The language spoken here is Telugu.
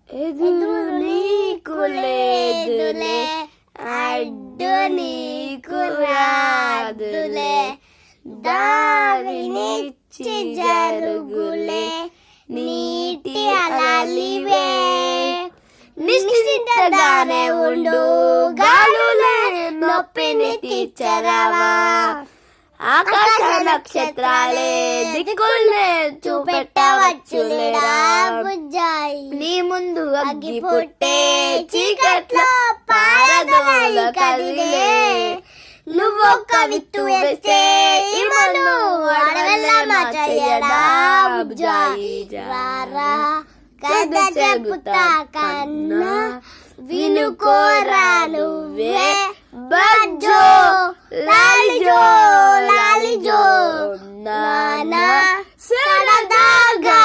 ఎదురు నీకు లేదులే, అడ్డు నీకు రాదులే, దారినిచ్చి జరుగులే నీటి అలలివే. నిశ్చింతగానే ఉండు, గాలులే నొప్పిని తీర్చరవా, ఆకాశ నక్షత్రాలే దిక్కులే చూపెట్టవచ్చులేరా బుజ్జాయి. నీ ముందు అగ్గి పుట్టే చీకట్లో పారదోల కదిలే, నువ్వొక్క విత్తు వేస్తే ఇమను అడవెల్లా మార్చయ్యడా బుజ్జాయి. రారా కథ చెబుతా కన్నా వినుకోరా నువ్వే బజ్జో లాలిజో లాలిజో నానా సరదాగా